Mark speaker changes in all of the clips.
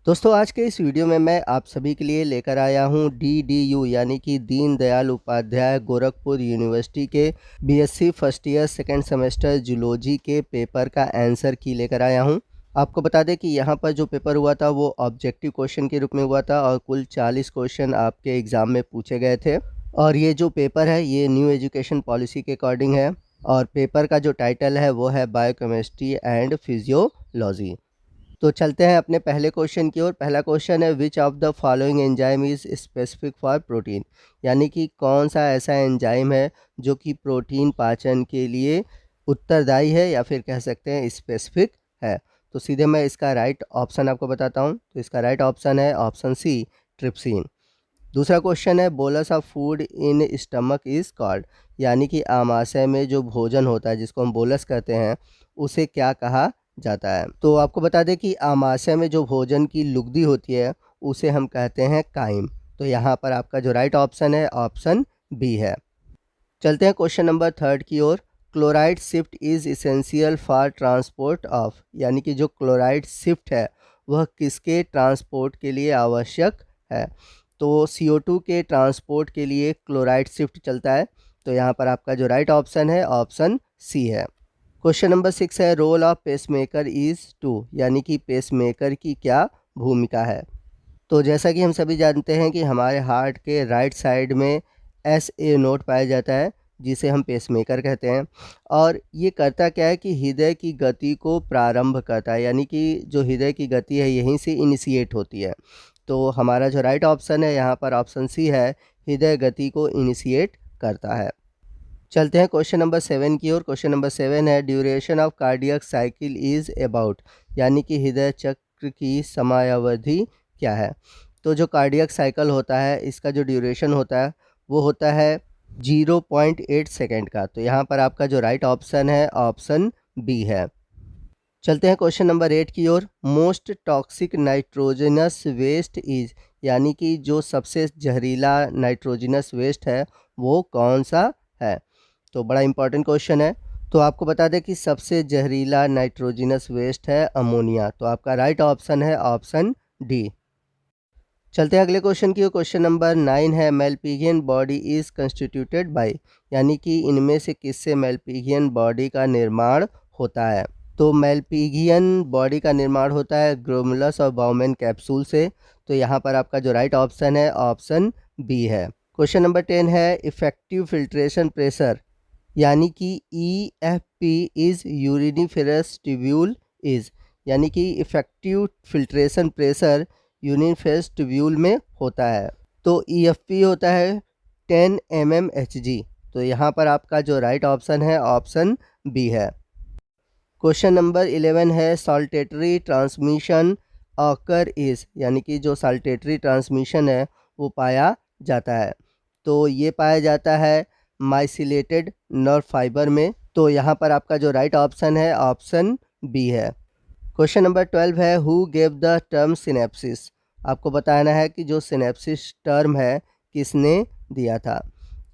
Speaker 1: दोस्तों आज के इस वीडियो में मैं आप सभी के लिए लेकर आया हूं DDU यानी कि दीनदयाल उपाध्याय गोरखपुर यूनिवर्सिटी के BSc first year second semester zoology के पेपर का आंसर की लेकर आया हूं। आपको बता दें कि यहां पर जो पेपर हुआ था वो ऑब्जेक्टिव क्वेश्चन के रूप में हुआ था और कुल 40 क्वेश्चन आपके एग्ज़ाम में पूछे गए थे। और ये जो पेपर है ये न्यू एजुकेशन पॉलिसी के अकॉर्डिंग है और पेपर का जो टाइटल है वो है बायोकेमिस्ट्री एंड फिजियोलॉजी। तो चलते हैं अपने पहले क्वेश्चन की ओर। पहला क्वेश्चन है which of the following enzyme is specific for protein, यानी कि कौन सा ऐसा एंजाइम है जो कि प्रोटीन पाचन के लिए उत्तरदायी है या फिर कह सकते हैं स्पेसिफिक है। तो सीधे मैं इसका राइट ऑप्शन आपको बताता हूँ। तो इसका राइट ऑप्शन है ऑप्शन सी, ट्रिप्सिन। दूसरा क्वेश्चन है bolus of food in stomach is called, यानी कि आमाशय में जो भोजन होता है जिसको हम बोलस कहते हैं उसे क्या कहा जाता है। तो आपको बता दें कि आमाशय में जो भोजन की लुगदी होती है उसे हम कहते हैं काइम। तो यहाँ पर आपका जो राइट ऑप्शन है ऑप्शन बी है। चलते हैं क्वेश्चन नंबर थर्ड की ओर। Chloride shift is essential for transport of, यानी कि जो क्लोराइड शिफ्ट है वह किसके ट्रांसपोर्ट के लिए आवश्यक है। तो CO2 के ट्रांसपोर्ट के लिए क्लोराइड शिफ्ट चलता है। तो यहाँ पर आपका जो राइट ऑप्शन है ऑप्शन सी है। क्वेश्चन नंबर 6 है role of pacemaker is to, यानी कि पेसमेकर की क्या भूमिका है। तो जैसा कि हम सभी जानते हैं कि हमारे हार्ट के राइट साइड में SA नोड पाया जाता है जिसे हम पेसमेकर कहते हैं। और ये करता क्या है कि हृदय की गति को प्रारंभ करता है, यानी कि जो हृदय की गति है यहीं से इनिशिएट होती है। तो हमारा जो राइट ऑप्शन है यहाँ पर ऑप्शन सी है, हृदय गति को इनिशिएट करता है। चलते हैं क्वेश्चन नंबर 7 की ओर। क्वेश्चन नंबर 7 है duration of cardiac cycle is about, यानी कि हृदय चक्र की समयावधि क्या है। तो जो कार्डियक साइकिल होता है इसका जो ड्यूरेशन होता है वो होता है 0.8 सेकेंड का। तो यहाँ पर आपका जो राइट ऑप्शन है ऑप्शन बी है। चलते हैं क्वेश्चन नंबर 8 की ओर। Most toxic nitrogenous waste is, यानी कि जो सबसे जहरीला नाइट्रोजनस वेस्ट है वो कौन सा है। तो बड़ा इंपॉर्टेंट क्वेश्चन है। तो आपको बता दें कि सबसे जहरीला नाइट्रोजनस वेस्ट है अमोनिया। तो आपका राइट ऑप्शन है ऑप्शन डी। चलते हैं अगले क्वेश्चन की ओर। क्वेश्चन नंबर 9 है Malpighian body is constituted bye, यानी कि इनमें से किससे मेलपिगियन बॉडी का निर्माण होता है। तो मेलपिगियन बॉडी का निर्माण होता है ग्लोमेरुलस और बाउमेन कैप्सूल से। तो यहाँ पर आपका जो राइट ऑप्शन है ऑप्शन बी है। क्वेश्चन नंबर 10 है इफेक्टिव फिल्ट्रेशन प्रेशर, यानी कि EFP is uriniferous tubule is, यानी कि effective filtration pressure uriniferous tubule में होता है। तो EFP होता है 10 mmHg। तो यहाँ पर आपका जो राइट ऑप्शन है ऑप्शन बी है। क्वेश्चन नंबर 11 है सॉल्टेटरी ट्रांसमिशन ऑकर इज़, यानी कि जो सॉल्टेटरी ट्रांसमिशन है वो पाया जाता है। तो ये पाया जाता है माइसिलेटेड नर्व फाइबर में। तो यहाँ पर आपका जो राइट ऑप्शन है ऑप्शन बी है। क्वेश्चन नंबर 12 है who gave the term synapses, आपको बताना है कि जो सिनेप्सिस टर्म है किसने दिया था।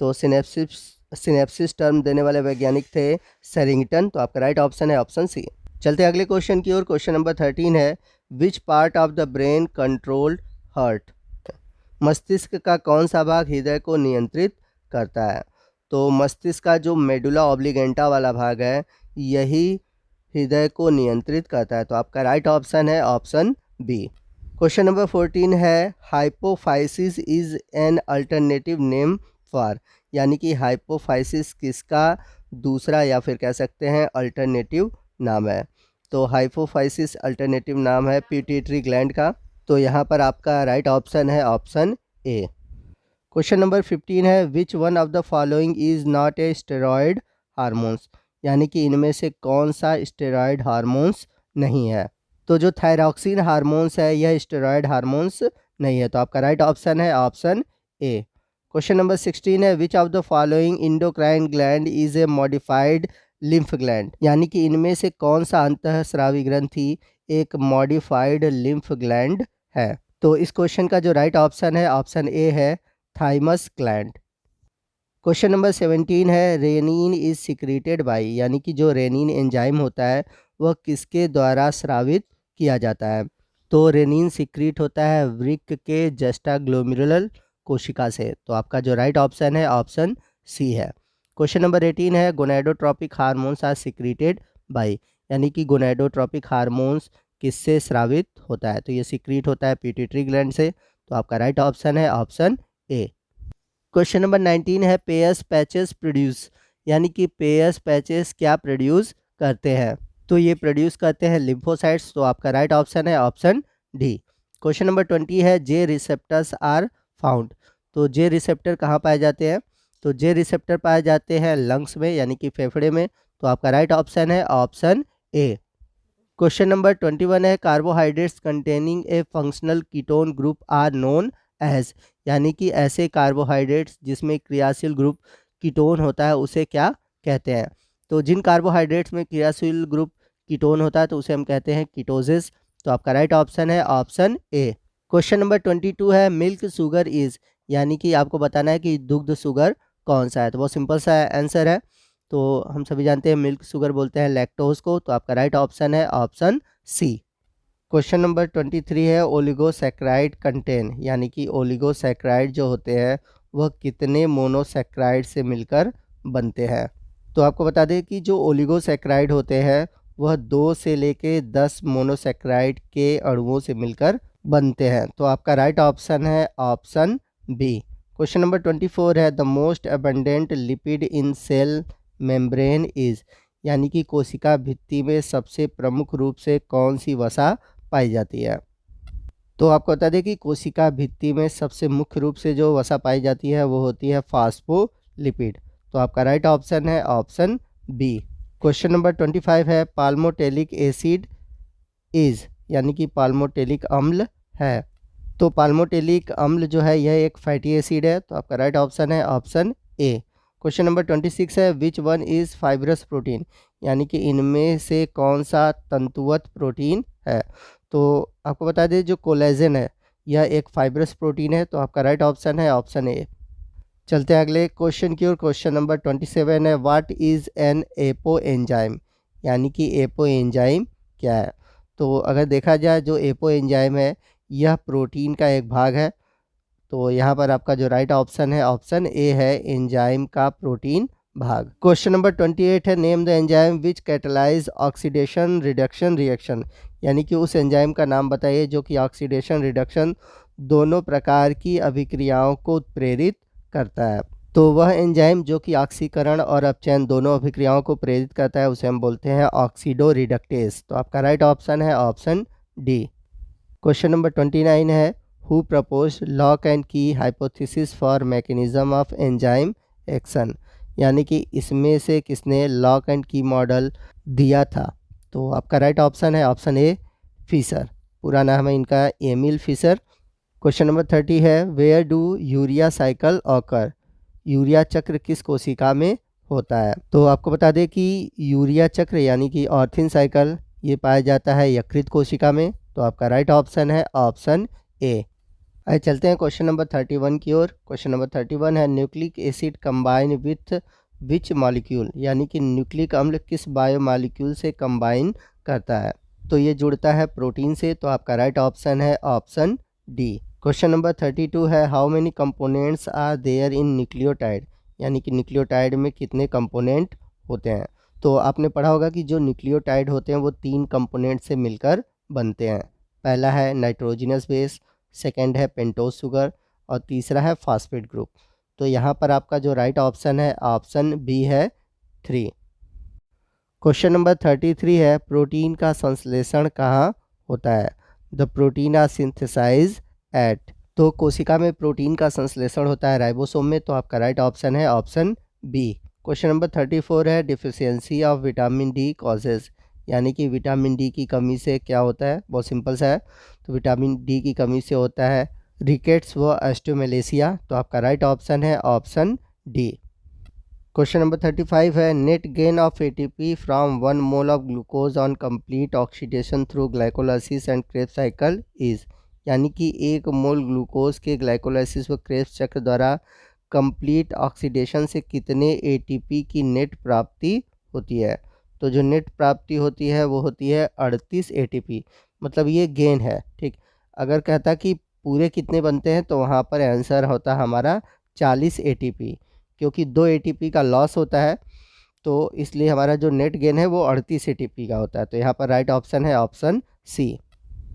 Speaker 1: तो सिनेप्सिस टर्म देने वाले वैज्ञानिक थे सेरिंगटन। तो आपका राइट ऑप्शन है ऑप्शन सी। चलते हैं अगले क्वेश्चन की ओर। क्वेश्चन नंबर 13 है which part of the brain controlled heart, मस्तिष्क का कौन सा भाग हृदय को नियंत्रित करता है। तो मस्तिष्क का जो मेडुला ऑब्लिगेंटा वाला भाग है यही हृदय को नियंत्रित करता है। तो आपका राइट ऑप्शन है ऑप्शन बी। क्वेश्चन नंबर 14 है hypophysis is an alternative name for, यानी कि हाइपोफाइसिस किसका दूसरा या फिर कह सकते हैं अल्टरनेटिव नाम है। तो हाइपोफाइसिस अल्टरनेटिव नाम है पिट्यूटरी ग्लैंड का। तो यहाँ पर आपका राइट ऑप्शन है ऑप्शन ए। क्वेश्चन नंबर 15 है which one of the following is not a steroid hormones, यानी कि इनमें से कौन सा स्टेरॉयड हार्मोन्स नहीं है। तो जो थायरॉक्सिन हार्मोन्स है यह स्टेरॉयड हार्मोन्स नहीं है। तो आपका राइट ऑप्शन है ऑप्शन ए। क्वेश्चन नंबर 16 है which of the following endocrine gland is a modified lymph gland, यानी कि इनमें से कौन सा अंतःस्रावी ग्रंथि एक मॉडिफाइड लिम्फ ग्लैंड है। तो इस क्वेश्चन का जो राइट ऑप्शन है ऑप्शन ए है थाइमस ग्लैंड। क्वेश्चन नंबर 17 है रेनिन इज सिक्रीटेड बाय, यानी कि जो रेनिन एंजाइम होता है वह किसके द्वारा स्रावित किया जाता है। तो रेनिन सिक्रीट होता है वृक्क के जस्टाग्लोमेरुलर कोशिका से। तो आपका जो राइट ऑप्शन है ऑप्शन सी है। क्वेश्चन नंबर 18 है gonadotropic hormones are secreted by, यानी कि गोनेडोट्रोपिक हार्मोन्स किससे स्रावित होता है? तो ये सिक्रीट होता है पिट्यूटरी ग्लैंड से। तो आपका राइट ऑप्शन है ऑप्शन ए। क्वेश्चन नंबर 19 है पेयस पैचेस प्रोड्यूस, यानी कि पेयस पैचेस क्या प्रोड्यूस करते हैं? तो ये प्रोड्यूस करते हैं लिम्फोसाइट्स। तो आपका राइट ऑप्शन है ऑप्शन डी। क्वेश्चन नंबर 20 है जे रिसेप्टर्स आर फाउंड। तो जे रिसेप्टर कहाँ पाए जाते हैं? तो जे रिसेप्टर पाए जाते हैं लंग्स में, यानी कि फेफड़े में। तो आपका राइट ऑप्शन है ऑप्शन ए। क्वेश्चन नंबर 21 है carbohydrates containing a functional ketone group are known as, यानी कि ऐसे कार्बोहाइड्रेट्स जिसमें क्रियाशील ग्रुप कीटोन होता है उसे क्या कहते हैं? तो जिन कार्बोहाइड्रेट्स में क्रियाशील ग्रुप कीटोन होता है तो उसे हम कहते हैं कीटोसिस। तो आपका राइट ऑप्शन है ऑप्शन ए। क्वेश्चन नंबर 22 है मिल्क शुगर इज, यानी कि आपको बताना है कि दुग्ध शुगर कौन सा है। तो बहुत सिंपल सा आंसर है। तो हम सभी जानते हैं मिल्क शुगर बोलते हैं लैक्टोज को। तो आपका राइट ऑप्शन है ऑप्शन सी। क्वेश्चन नंबर 23 है ओलिगोसैकेराइड कंटेन, यानी कि ओलिगोसैकेराइड जो होते हैं वह कितने मोनोसैकेराइड से मिलकर बनते हैं? तो आपको बता दें कि जो ओलिगोसैकेराइड होते हैं वह 2 से लेके 10 मोनोसैकेराइड के अणुओं से मिलकर बनते हैं। तो आपका राइट ऑप्शन है ऑप्शन बी। क्वेश्चन नंबर 24 है the most abundant lipid in cell membrane is, यानी कि कोशिका भित्ति में सबसे प्रमुख रूप से कौन सी वसा पाई जाती है? तो आपको बता दें कि कोशिका भित्ति में सबसे मुख्य रूप से जो वसा पाई जाती है वो होती है फास्फोलिपिड। तो आपका राइट ऑप्शन है ऑप्शन बी। क्वेश्चन नंबर 25 है पाल्मोटेलिक एसिड इज, यानी कि पाल्मोटेलिक अम्ल है। तो पाल्मोटेलिक अम्ल जो है यह एक फैटी एसिड है। तो आपका राइट ऑप्शन है ऑप्शन ए। क्वेश्चन नंबर 26 है which one is fibrous protein, यानी कि इनमें से कौन सा तंतुवत प्रोटीन है? तो आपको बता दें जो कोलेजन है यह एक फाइब्रस प्रोटीन है। तो आपका राइट ऑप्शन है ऑप्शन ए। चलते हैं अगले क्वेश्चन की ओर। क्वेश्चन नंबर 27 है what is an apo enzyme, यानी कि एपो एंजाइम क्या है? तो अगर देखा जाए जो एपो एंजाइम है यह प्रोटीन का एक भाग है। तो यहाँ पर आपका जो राइट ऑप्शन है ऑप्शन ए है एंजाइम का प्रोटीन भाग। क्वेश्चन नंबर 28 है name the enzyme which catalyse oxidation reduction reaction, यानी कि उस एंजाइम का नाम बताइए जो कि ऑक्सीडेशन रिडक्शन दोनों प्रकार की अभिक्रियाओं को प्रेरित करता है। तो वह एंजाइम जो कि ऑक्सीकरण और अपचयन दोनों अभिक्रियाओं को प्रेरित करता है उसे हम बोलते हैं ऑक्सीडो रिडक्टेज। तो आपका राइट ऑप्शन है ऑप्शन डी। क्वेश्चन नंबर 29 है हु प्रपोज लॉक एंड की hypothesis for mechanism of enzyme action, यानी कि इसमें से किसने लॉक एंड की मॉडल दिया था? तो आपका राइट ऑप्शन है ऑप्शन ए फिशर। पूरा नाम है इनका एमिल फिशर। क्वेश्चन नंबर 30 है where do urea cycle occur, urea चक्र किस कोशिका में होता है? तो आपको बता दें कि यूरिया चक्र यानी कि ऑर्थिन साइकिल ये पाया जाता है यकृत कोशिका में। तो आपका राइट ऑप्शन है ऑप्शन ए। आइए चलते हैं क्वेश्चन नंबर 31 की ओर। क्वेश्चन नंबर 31 है nucleic acid combine with which molecule, यानी कि न्यूक्लिक अम्ल किस बायोमॉलिक्यूल से कंबाइन करता है? तो ये जुड़ता है प्रोटीन से। तो आपका राइट ऑप्शन है ऑप्शन डी। क्वेश्चन नंबर 32 है how many components are there in nucleotide, यानी कि न्यूक्लियोटाइड में कितने कंपोनेंट होते हैं? तो आपने पढ़ा होगा कि जो न्यूक्लियोटाइड होते हैं वो 3 कंपोनेंट से मिलकर बनते हैं। पहला है नाइट्रोजनस बेस, सेकंड है पेंटोज शुगर और तीसरा है फास्फेट ग्रुप। तो यहाँ पर आपका जो राइट ऑप्शन है ऑप्शन बी है 3। क्वेश्चन नंबर 33 है प्रोटीन का संश्लेषण कहाँ होता है? The protein are synthesise at. तो कोशिका में प्रोटीन का संश्लेषण होता है राइबोसोम में। तो आपका राइट ऑप्शन है ऑप्शन बी। क्वेश्चन नंबर 34 है deficiency of vitamin D causes, यानी कि विटामिन डी की कमी से क्या होता है? बहुत सिंपल सा है। तो विटामिन डी की कमी से होता है रिकेट्स व ऑस्टियोमेलेसिया। तो आपका राइट ऑप्शन है ऑप्शन डी। क्वेश्चन नंबर 35 है net gain of ATP from 1 mole of glucose on complete oxidation through glycolysis and Krebs cycle is, यानी कि 1 मोल ग्लूकोज के ग्लाइकोलाइसिस व क्रेब्स चक्र द्वारा कंप्लीट ऑक्सीडेशन से कितने एटीपी की नेट प्राप्ति होती है? तो जो नेट प्राप्ति होती है वो होती है 38 एटीपी। मतलब ये गेन है, ठीक। अगर कहता कि पूरे कितने बनते हैं तो वहाँ पर आंसर होता हमारा 40 एटीपी, क्योंकि 2 एटीपी का लॉस होता है, तो इसलिए हमारा जो नेट गेन है वो 38 एटीपी का होता है। तो यहाँ पर राइट ऑप्शन है ऑप्शन सी।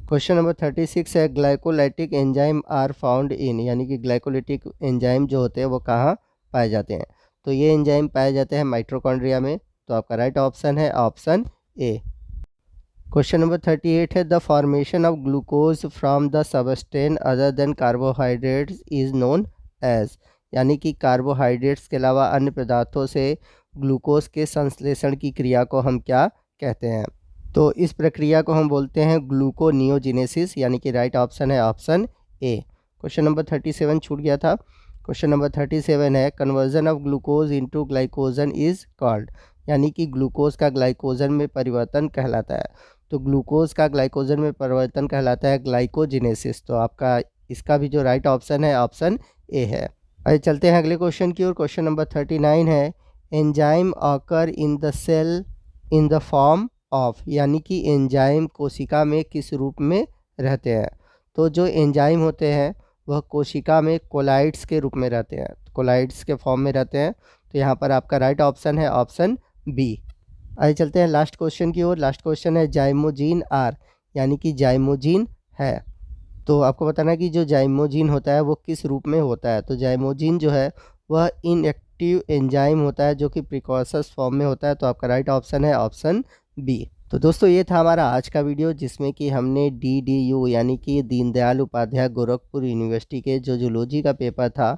Speaker 1: क्वेश्चन नंबर 36 है, glycolytic enzyme are found in, यानी कि ग्लाइकोलाइटिक एंजाइम जो होते हैं वो कहाँ पाए जाते हैं। तो ये एंजाइम पाए जाते हैं माइटोकॉन्ड्रिया में। तो आपका राइट ऑप्शन है ऑप्शन ए। क्वेश्चन नंबर 38 है, the formation of glucose from the substance other than carbohydrates is known as, यानी कि कार्बोहाइड्रेट्स के अलावा अन्य पदार्थों से ग्लूकोज के संश्लेषण की क्रिया को हम क्या कहते हैं। तो इस प्रक्रिया को हम बोलते हैं ग्लूकोनियोजेनेसिस, यानी कि राइट ऑप्शन है ऑप्शन ए। क्वेश्चन नंबर 37 छूट गया था। क्वेश्चन नंबर 37 है, conversion of glucose into glycogen is called, यानी कि ग्लूकोज का ग्लाइकोजन में परिवर्तन कहलाता है। तो ग्लूकोज का ग्लाइकोजन में परिवर्तन कहलाता है ग्लाइकोजेनेसिस। तो आपका इसका भी जो राइट ऑप्शन है ऑप्शन ए है। आइए चलते हैं अगले क्वेश्चन की ओर। क्वेश्चन नंबर 39 है, enzyme occur in the cell in the form of, यानी कि एंजाइम कोशिका में किस रूप में रहते हैं। तो जो एंजाइम होते हैं वह कोशिका में कोलाइड्स के रूप में रहते हैं, कोलाइड्स के फॉर्म में रहते हैं। तो यहाँ पर आपका राइट ऑप्शन है ऑप्शन बी। आइए चलते हैं लास्ट क्वेश्चन की ओर। लास्ट क्वेश्चन है, जाइमोजिन आर, यानी कि जाइमोजिन है। तो आपको बताना है कि जो जाइमोजिन होता है वो किस रूप में होता है। तो जाइमोजिन जो है वह इनएक्टिव एंजाइम होता है जो कि प्रिकॉर्सस फॉर्म में होता है। तो आपका राइट ऑप्शन है ऑप्शन बी। तो दोस्तों ये था हमारा आज का वीडियो, जिसमें कि हमने DDU यानी कि दीनदयाल उपाध्याय गोरखपुर यूनिवर्सिटी के जो जूलॉजी का पेपर था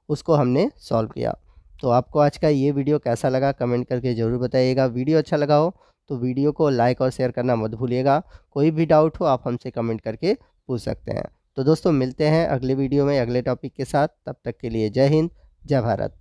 Speaker 1: उसको हमने सॉल्व किया। तो आपको आज का ये वीडियो कैसा लगा कमेंट करके ज़रूर बताइएगा। वीडियो अच्छा लगा हो तो वीडियो को लाइक और शेयर करना मत भूलिएगा। कोई भी डाउट हो आप हमसे कमेंट करके पूछ सकते हैं। तो दोस्तों मिलते हैं अगले वीडियो में अगले टॉपिक के साथ। तब तक के लिए जय हिंद, जय भारत।